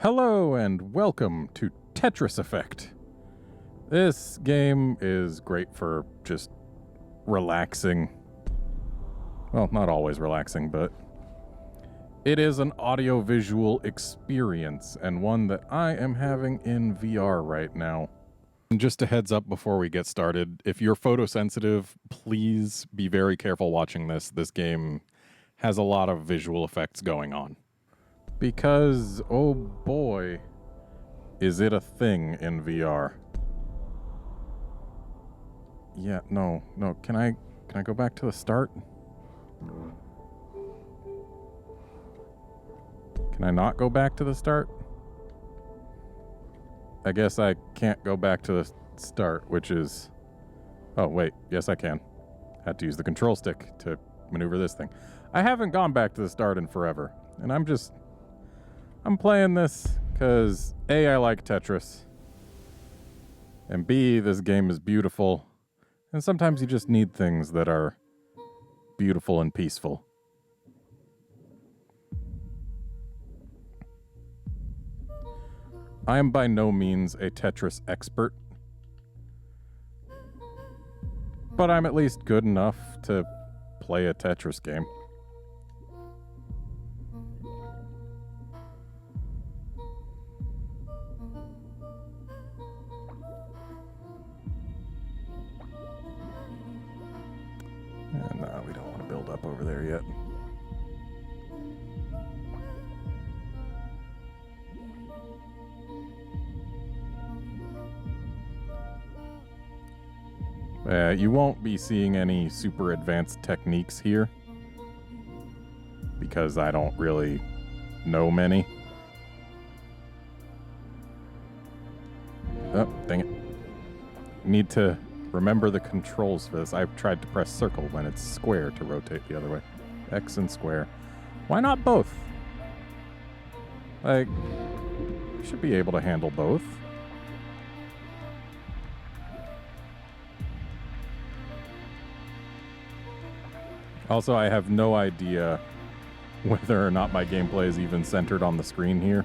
Hello and welcome to Tetris Effect. This game is great for just relaxing. Well, not always relaxing, but it is an audio-visual experience and one that I am having in VR right now. And just a heads up before we get started, if you're photosensitive, please be very careful watching this. This game has a lot of visual effects going on. Because, oh boy, is it a thing in VR. Yeah, no, can I go back to the start? Can I not go back to the start? I guess I can't go back to the start, which is... Oh, wait, yes I can. Had to use the control stick to maneuver this thing. I haven't gone back to the start in forever, and I'm playing this because A, I like Tetris, and B, this game is beautiful, and sometimes you just need things that are beautiful and peaceful. I am by no means a Tetris expert, but I'm at least good enough to play a Tetris game. And we don't want to build up over there yet. You won't be seeing any super advanced techniques here because I don't really know many. Oh, dang it. Need to remember the controls for this. I've tried to press circle when it's square to rotate the other way. X and square. Why not both? Like, you should be able to handle both. Also, I have no idea whether or not my gameplay is even centered on the screen here.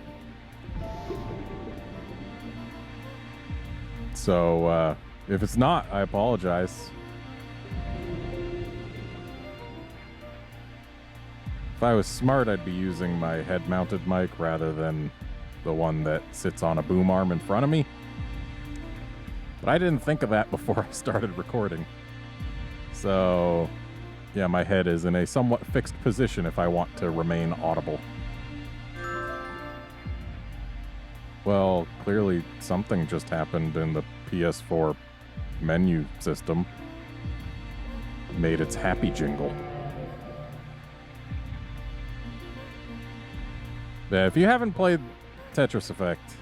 So, if it's not, I apologize. If I was smart, I'd be using my head-mounted mic rather than the one that sits on a boom arm in front of me. But I didn't think of that before I started recording. So, yeah, my head is in a somewhat fixed position if I want to remain audible. Well, clearly something just happened in the PS4 menu system. Made its happy jingle. Yeah, if you haven't played Tetris Effect,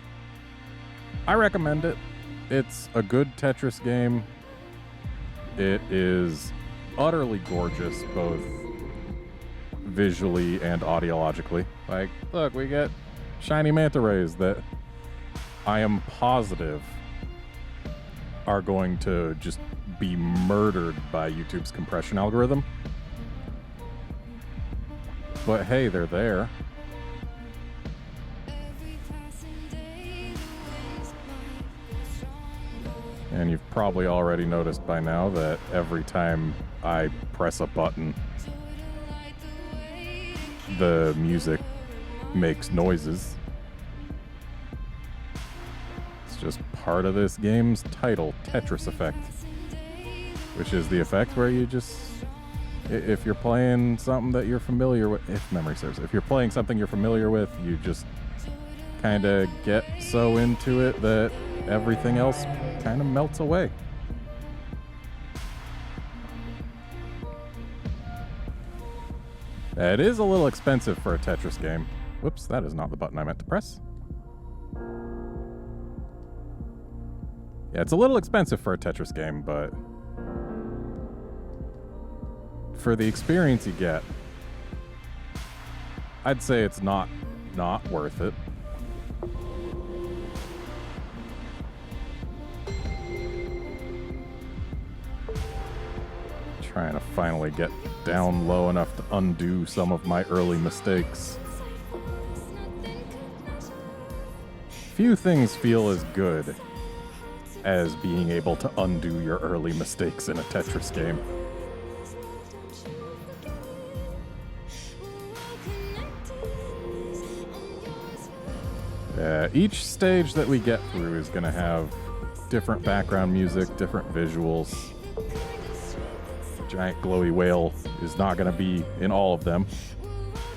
I recommend it. It's a good Tetris game. It is utterly gorgeous, both visually and audiologically. Like, look, we get shiny manta rays that I am positive are going to just be murdered by YouTube's compression algorithm. But hey, they're there. And you've probably already noticed by now that every time I press a button, the music makes noises. It's just part of this game's title, Tetris Effect, which is the effect where you just, if you're playing something that you're familiar with, if memory serves, if you're playing something you're familiar with, you just kind of get so into it that everything else kind of melts away. It is a little expensive for a Tetris game. Whoops, that is not the button I meant to press. Yeah, it's a little expensive for a Tetris game, but for the experience you get, I'd say it's not worth it. Trying to finally get down low enough to undo some of my early mistakes. Few things feel as good as being able to undo your early mistakes in a Tetris game. Each stage that we get through is going to have different background music, different visuals. Giant glowy whale is not going to be in all of them.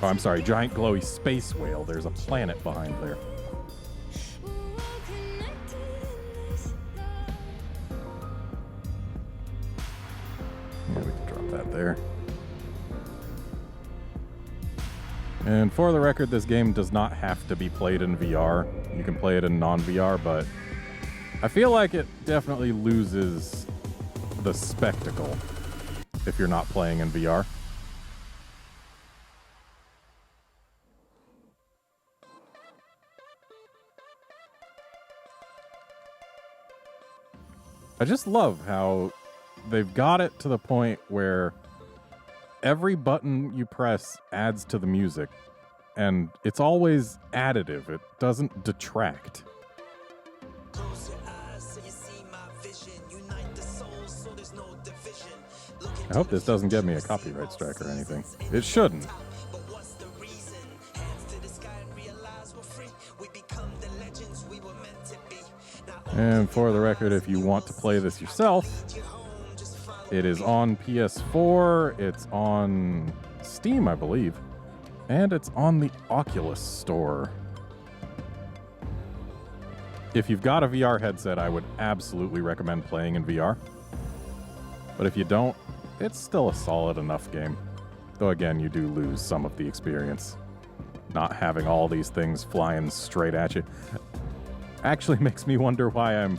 Oh, I'm sorry, giant glowy space whale. There's a planet behind there. Yeah, we can drop that there. And for the record, this game does not have to be played in VR. You can play it in non-VR, but I feel like it definitely loses the spectacle if you're not playing in VR. I just love how they've got it to the point where every button you press adds to the music, and it's always additive. It doesn't detract. I hope this doesn't give me a copyright strike or anything. It shouldn't. And for the record, if you want to play this yourself, it is on PS4, it's on Steam, I believe, and it's on the Oculus Store. If you've got a VR headset, I would absolutely recommend playing in VR. But if you don't, it's still a solid enough game. Though again, you do lose some of the experience. Not having all these things flying straight at you. Actually makes me wonder why I'm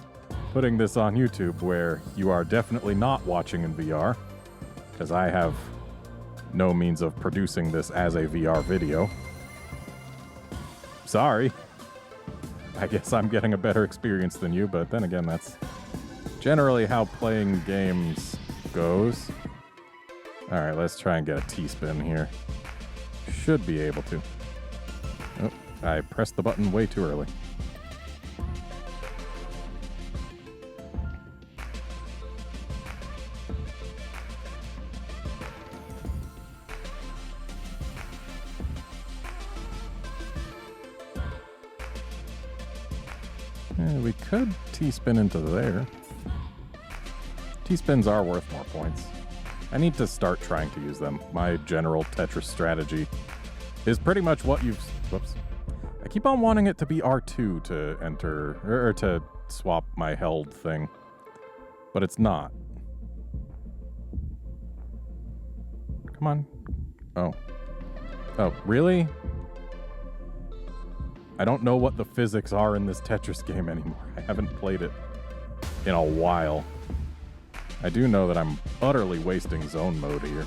putting this on YouTube, where you are definitely not watching in VR, because I have no means of producing this as a VR video. Sorry. I guess I'm getting a better experience than you, but then again, that's generally how playing games goes. Alright, let's try and get a T-spin here. Should be able to. Oh, I pressed the button way too early. We could T-spin into there. T-spins are worth more points. I need to start trying to use them. My general Tetris strategy is pretty much what you've... Whoops. I keep on wanting it to be R2 to enter, or to swap my held thing. But it's not. Come on. Oh. Oh, really? I don't know what the physics are in this Tetris game anymore. I haven't played it in a while. I do know that I'm utterly wasting zone mode here.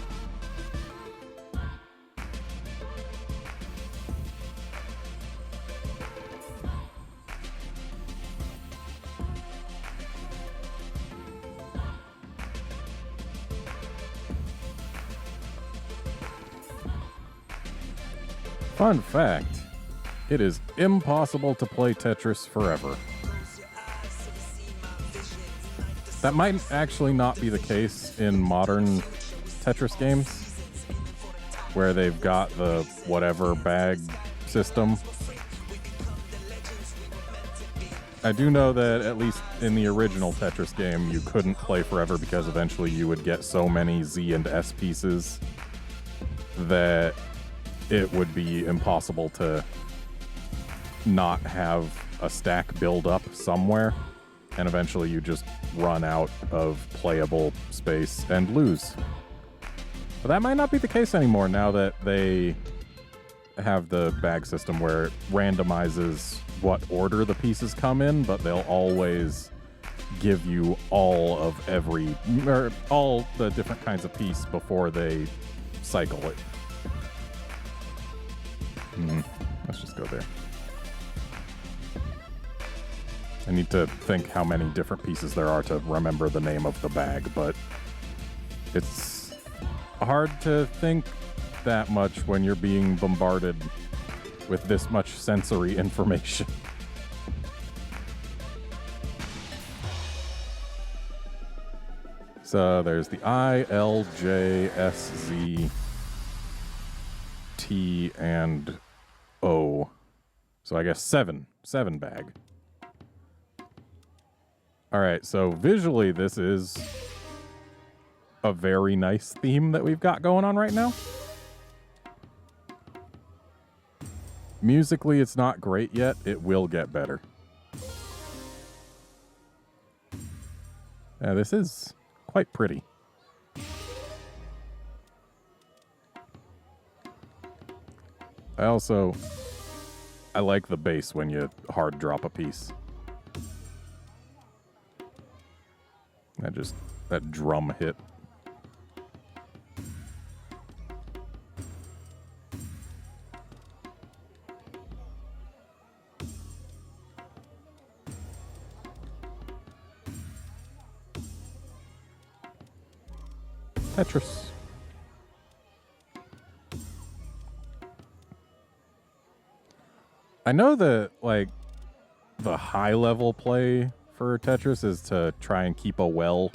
Fun fact. It is impossible to play Tetris forever. That might actually not be the case in modern Tetris games, where they've got the whatever bag system. I do know that at least in the original Tetris game, you couldn't play forever because eventually you would get so many Z and S pieces that it would be impossible to not have a stack build up somewhere, and eventually you just run out of playable space and lose. But that might not be the case anymore now that they have the bag system where it randomizes what order the pieces come in, but they'll always give you all of every, or all the different kinds of piece before they cycle it. Let's just go there. I need to think how many different pieces there are to remember the name of the bag, but it's hard to think that much when you're being bombarded with this much sensory information. So there's the I, L, J, S, Z, T, and O. So I guess seven bag. All right, so visually this is a very nice theme that we've got going on right now. Musically, it's not great yet. It will get better. Yeah, this is quite pretty. I like the bass when you hard drop a piece. That drum hit. Tetris. I know that, like, the high level play for Tetris is to try and keep a well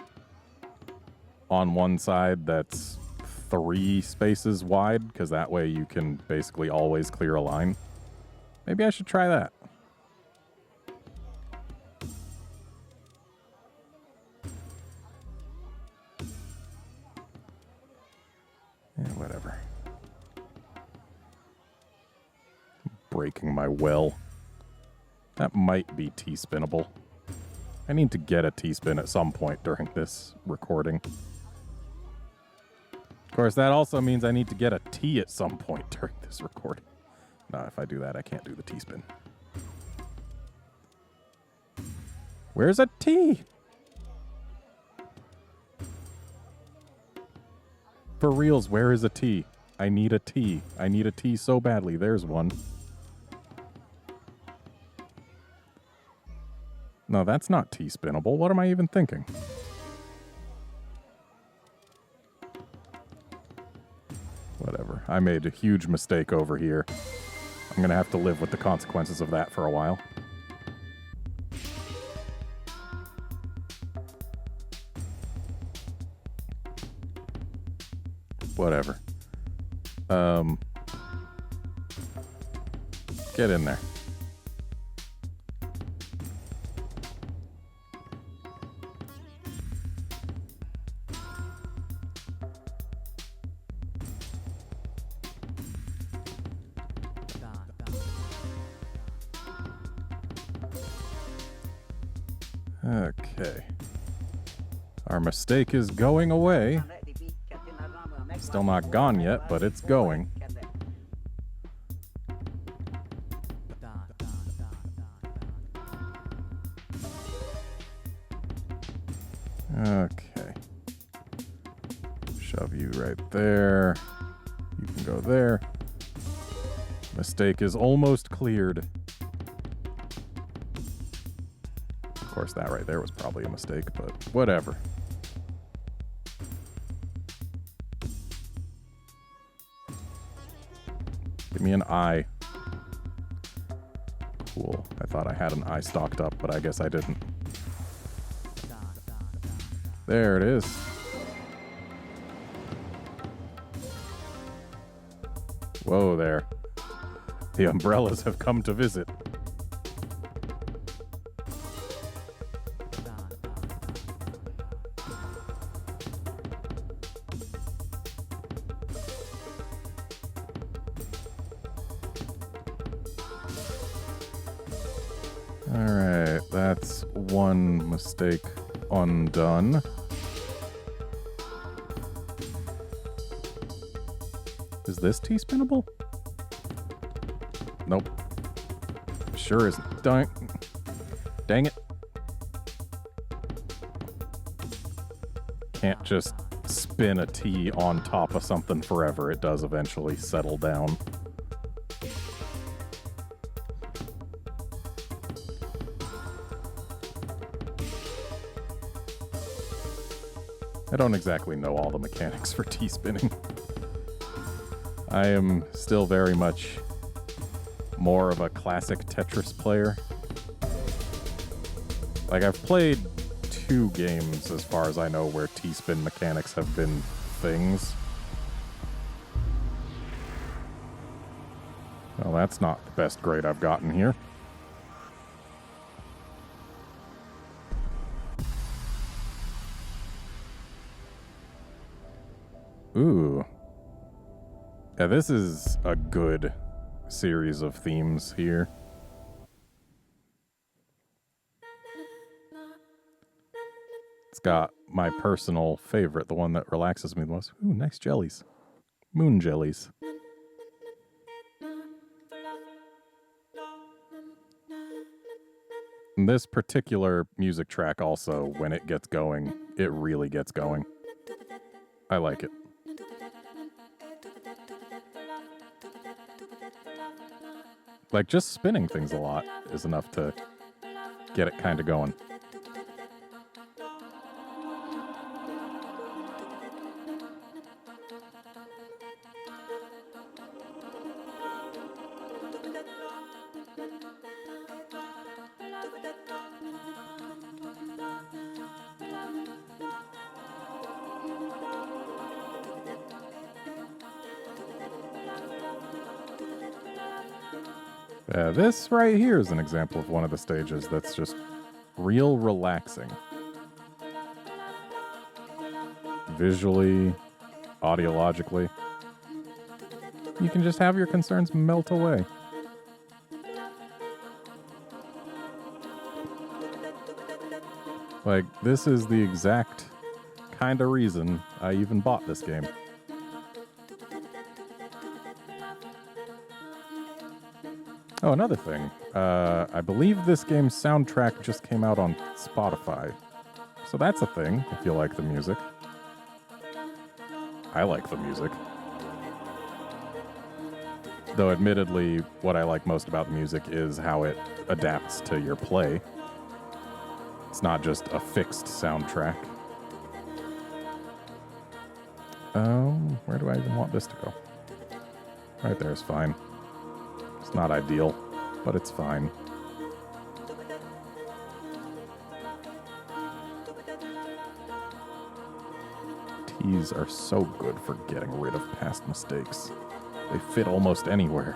on one side that's 3 spaces wide, because that way you can basically always clear a line. Maybe I should try that. Yeah, whatever. Breaking my well. That might be T-spinnable. I need to get a T-spin at some point during this recording. Of course, that also means I need to get a T at some point during this recording. No, if I do that, I can't do the T-spin. Where's a T? For reals, where is a T? I need a T. I need a T so badly. There's one. No, that's not T-spinnable. What am I even thinking? Whatever. I made a huge mistake over here. I'm going to have to live with the consequences of that for a while. Whatever. Get in there. Okay. Our mistake is going away. Still not gone yet, but it's going. Okay. Shove you right there. You can go there. Mistake is almost cleared. Of course, that right there was probably a mistake, but whatever. Give me an eye. Cool. I thought I had an eye stocked up, but I guess I didn't. There it is. Whoa there. The umbrellas have come to visit. Alright, that's one mistake undone. Is this T-spinnable? Nope. Sure isn't. Dang it. Can't just spin a T on top of something forever. It does eventually settle down. I don't exactly know all the mechanics for T-spinning. I am still very much more of a classic Tetris player. Like, I've played 2 games, as far as I know, where T-spin mechanics have been things. Well, that's not the best grade I've gotten here. Ooh. Yeah, this is a good series of themes here. It's got my personal favorite, the one that relaxes me the most. Ooh, nice jellies. Moon jellies. And this particular music track also, when it gets going, it really gets going. I like it. Like, just spinning things a lot is enough to get it kind of going. This right here is an example of one of the stages that's just real relaxing. Visually, audiologically. You can just have your concerns melt away. Like, this is the exact kind of reason I even bought this game. Oh, another thing. I believe this game's soundtrack just came out on Spotify. So that's a thing, if you like the music. I like the music. Though admittedly, what I like most about the music is how it adapts to your play. It's not just a fixed soundtrack. Where do I even want this to go? Right there is fine. It's not ideal, but it's fine. T's are so good for getting rid of past mistakes. They fit almost anywhere.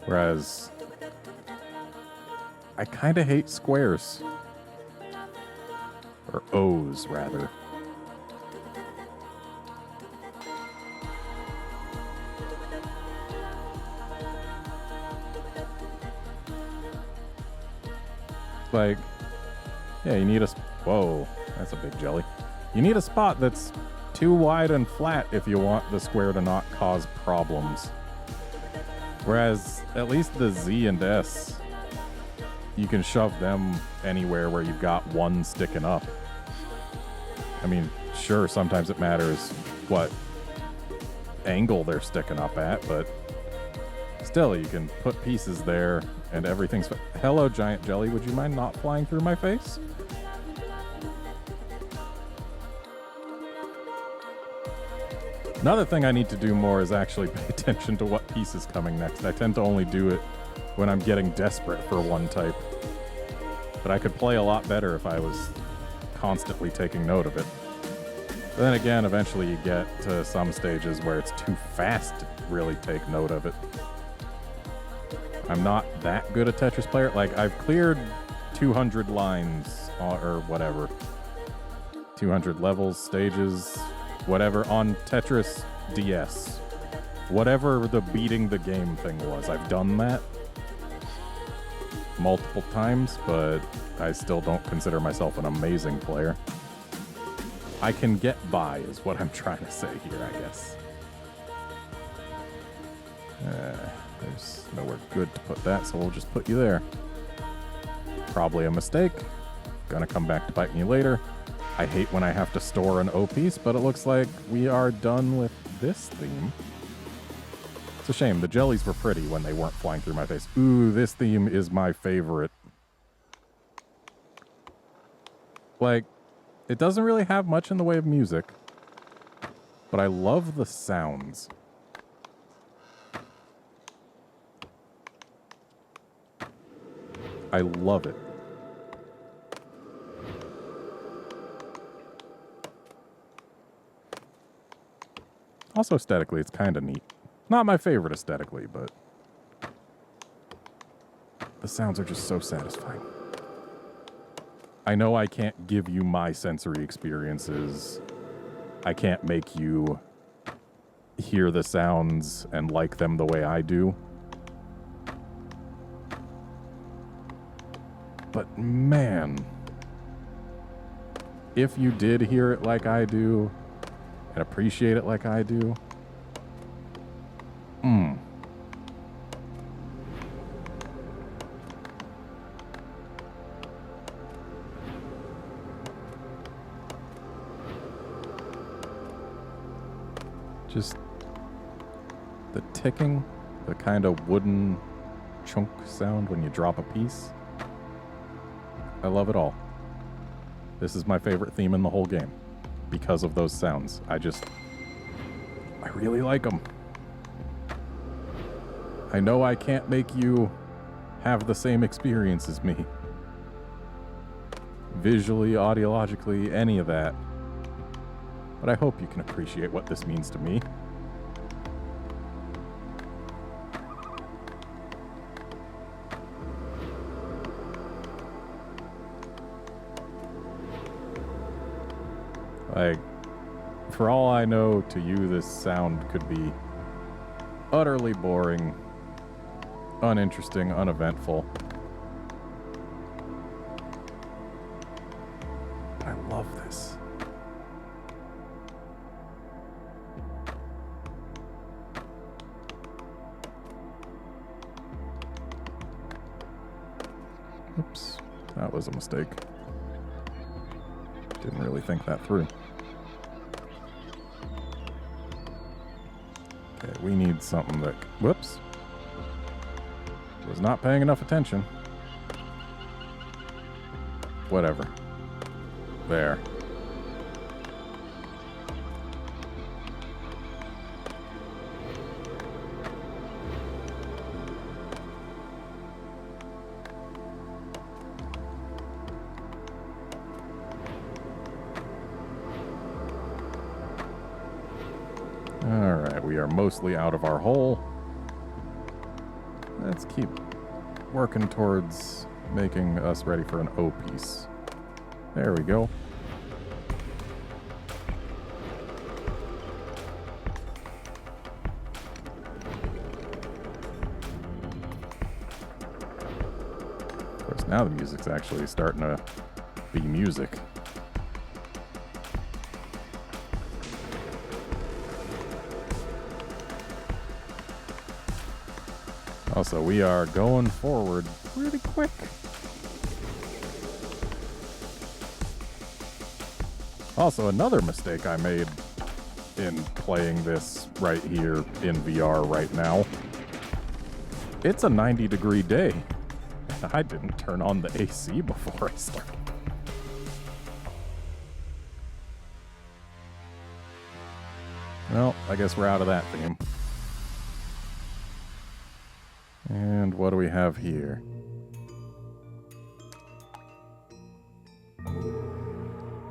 Whereas, I kind of hate squares. Or O's, rather. Like, yeah, you need a... Whoa, that's a big jelly. You need a spot that's too wide and flat if you want the square to not cause problems. Whereas, at least the Z and S, you can shove them anywhere where you've got one sticking up. I mean, sure, sometimes it matters what angle they're sticking up at, but still, you can put pieces there and everything's... Hello, giant jelly. Would you mind not flying through my face? Another thing I need to do more is actually pay attention to what piece is coming next. I tend to only do it when I'm getting desperate for one type. But I could play a lot better if I was constantly taking note of it. But then again, eventually you get to some stages where it's too fast to really take note of it. I'm not that good a Tetris player. Like, I've cleared 200 lines, or whatever. 200 levels, stages, whatever, on Tetris DS. Whatever the beating the game thing was, I've done that multiple times, but I still don't consider myself an amazing player. I can get by, is what I'm trying to say here, I guess. There's nowhere good to put that, so we'll just put you there. Probably a mistake. Gonna come back to bite me later. I hate when I have to store an O piece, but it looks like we are done with this theme. It's a shame. The jellies were pretty when they weren't flying through my face. Ooh, this theme is my favorite. Like, it doesn't really have much in the way of music, but I love the sounds. I love it. Also aesthetically, it's kind of neat. Not my favorite aesthetically, but the sounds are just so satisfying. I know I can't give you my sensory experiences. I can't make you hear the sounds and like them the way I do. But man, if you did hear it like I do and appreciate it like I do, just the ticking, the kind of wooden chunk sound when you drop a piece. I love it all. This is my favorite theme in the whole game because of those sounds. I really like them. I know I can't make you have the same experience as me. Visually, audiologically, any of that. But I hope you can appreciate what this means to me. Like, for all I know, to you, this sound could be utterly boring, uninteresting, uneventful. But I love this. Oops, that was a mistake. Didn't really think that through. Okay, we need something that... Whoops. Was not paying enough attention. Whatever. There. Alright, we are mostly out of our hole. Let's keep working towards making us ready for an O piece. There we go. Of course, now the music's actually starting to be music. Also, we are going forward pretty quick. Also, another mistake I made in playing this right here in VR right now. It's a 90-degree day. And I didn't turn on the AC before I started. Well, I guess we're out of that theme. And what do we have here?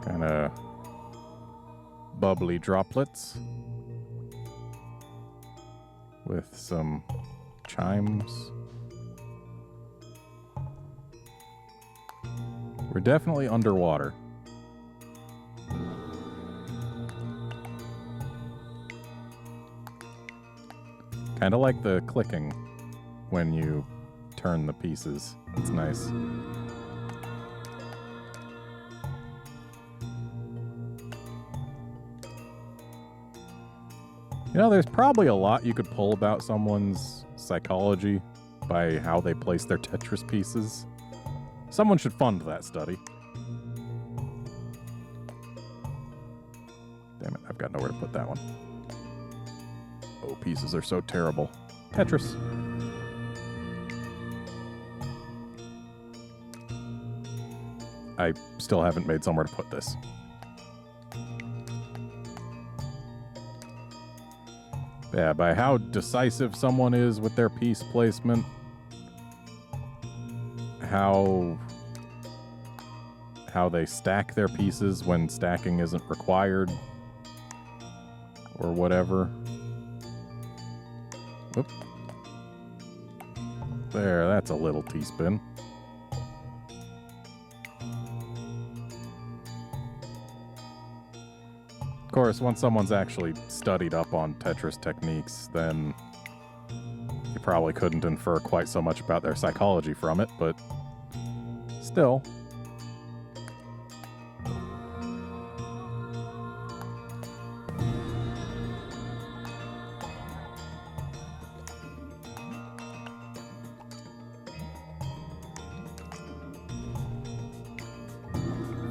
Kind of bubbly droplets with some chimes. We're definitely underwater. Kind of like the clicking when you turn the pieces. It's nice. You know, there's probably a lot you could pull about someone's psychology by how they place their Tetris pieces. Someone should fund that study. Damn it, I've got nowhere to put that one. Oh, pieces are so terrible. Tetris. I still haven't made somewhere to put this. Yeah, by how decisive someone is with their piece placement, how they stack their pieces when stacking isn't required or whatever. Oop. There, that's a little T-spin. Of course, once someone's actually studied up on Tetris techniques, then you probably couldn't infer quite so much about their psychology from it, but still.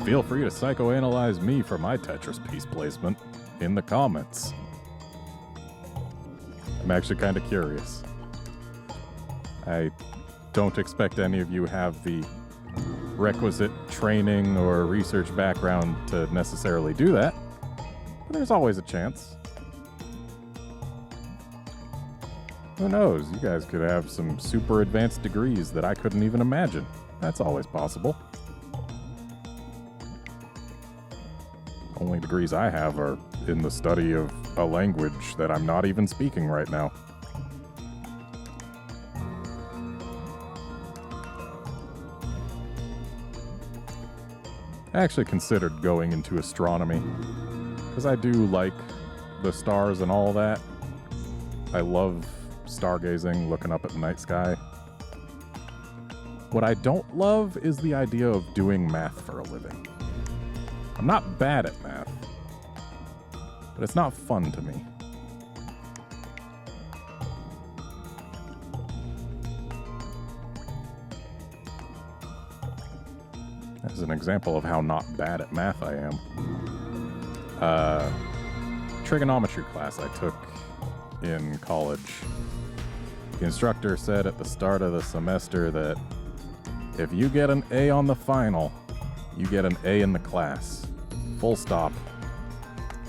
Feel free to psychoanalyze me for my Tetris piece placement in the comments. I'm actually kind of curious. I don't expect any of you have the requisite training or research background to necessarily do that, but there's always a chance. Who knows? You guys could have some super advanced degrees that I couldn't even imagine. That's always possible. Only degrees I have are in the study of a language that I'm not even speaking right now. I actually considered going into astronomy, because I do like the stars and all that. I love stargazing, looking up at the night sky. What I don't love is the idea of doing math for a living. I'm not bad at math, but it's not fun to me. As an example of how not bad at math I am, trigonometry class I took in college. The instructor said at the start of the semester that if you get an A on the final, you get an A in the class. Full stop.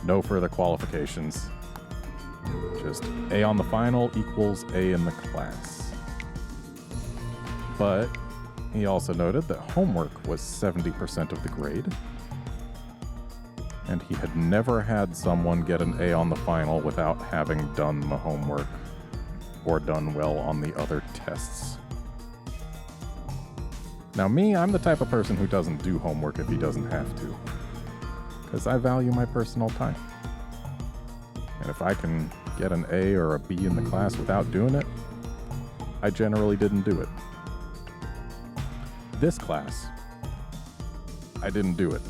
No further qualifications. Just A on the final equals A in the class. But he also noted that homework was 70% of the grade, and he had never had someone get an A on the final without having done the homework or done well on the other tests. Now me, I'm the type of person who doesn't do homework if he doesn't have to, because I value my personal time. And if I can get an A or a B in the class without doing it, I generally didn't do it. This class, I didn't do it.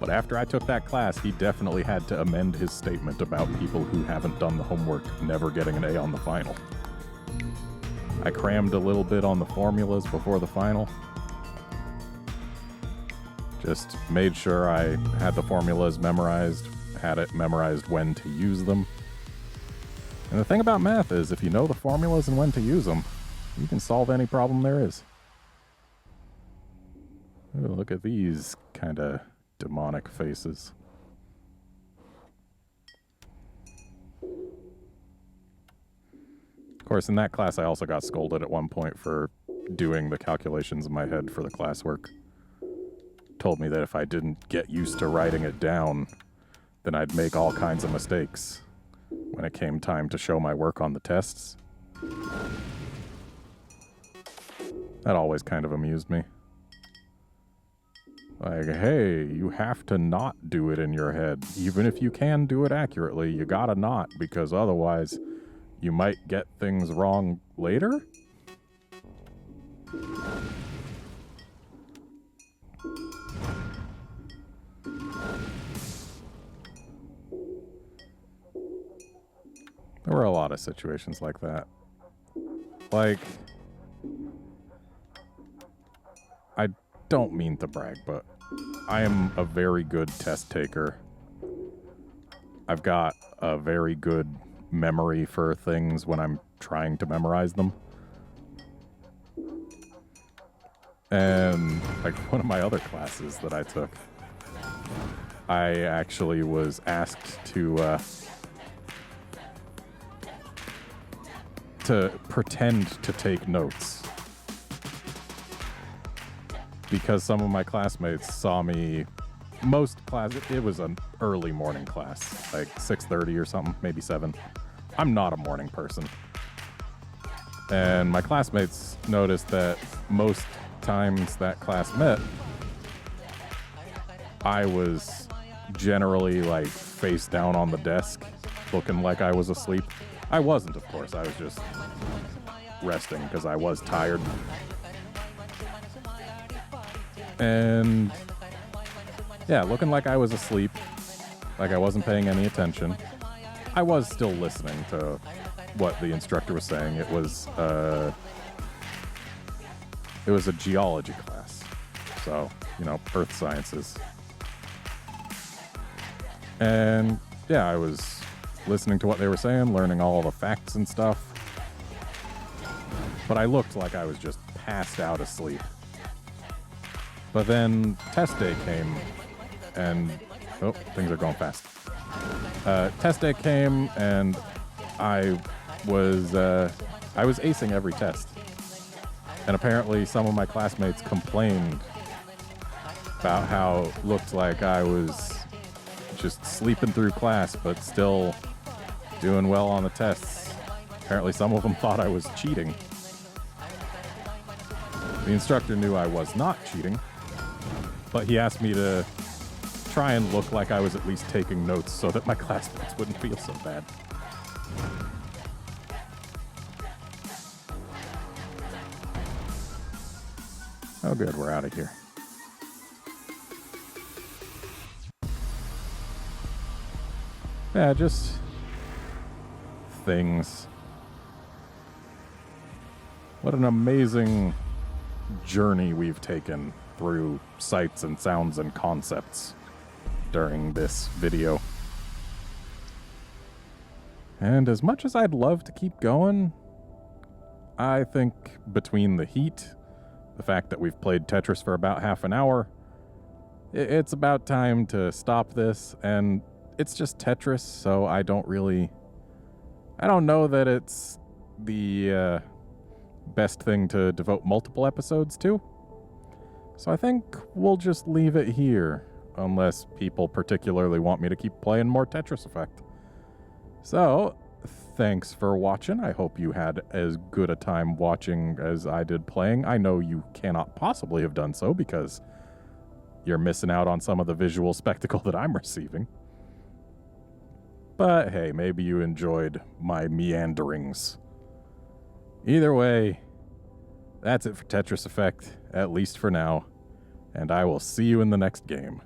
But after I took that class, he definitely had to amend his statement about people who haven't done the homework never getting an A on the final. I crammed a little bit on the formulas before the final. Just made sure I had the formulas memorized, had it memorized when to use them. And the thing about math is, if you know the formulas and when to use them, you can solve any problem there is. Ooh, look at these kind of demonic faces. Of course, in that class, I also got scolded at one point for doing the calculations in my head for the classwork. Told me that if I didn't get used to writing it down, then I'd make all kinds of mistakes when it came time to show my work on the tests. That always kind of amused me. Like, hey, you have to not do it in your head. Even if you can do it accurately, you gotta not, because otherwise you might get things wrong later? There were a lot of situations like that. Like, I don't mean to brag, but I am a very good test taker. I've got a very good memory for things when I'm trying to memorize them. And like one of my other classes that I took, I actually was asked to pretend to take notes because some of my classmates saw me. Most class, it was an early morning class, like 6:30 or something, maybe 7. I'm not a morning person. And my classmates noticed that most times that class met, I was generally like face down on the desk, looking like I was asleep. I wasn't, of course. I was just resting because I was tired. And yeah, looking like I was asleep, like I wasn't paying any attention. I was still listening to what the instructor was saying. It was a geology class, so, you know, earth sciences. And yeah, I was listening to what they were saying, learning all the facts and stuff. But I looked like I was just passed out asleep. But then test day came, and oh, things are going fast. Test day came, and I was acing every test. And apparently some of my classmates complained about how it looked like I was just sleeping through class, but still doing well on the tests. Apparently some of them thought I was cheating. The instructor knew I was not cheating, but he asked me to try and look like I was at least taking notes so that my classmates wouldn't feel so bad. Oh good, we're out of here. Yeah, just things. What an amazing journey we've taken through sights and sounds and concepts during this video. And as much as I'd love to keep going, I think between the heat, the fact that we've played Tetris for about half an hour, it's about time to stop this. And it's just Tetris, so I don't know that it's the best thing to devote multiple episodes to. So I think we'll just leave it here, unless people particularly want me to keep playing more Tetris Effect. So, thanks for watching. I hope you had as good a time watching as I did playing. I know you cannot possibly have done so because you're missing out on some of the visual spectacle that I'm receiving. But hey, maybe you enjoyed my meanderings. Either way, that's it for Tetris Effect, at least for now, and I will see you in the next game.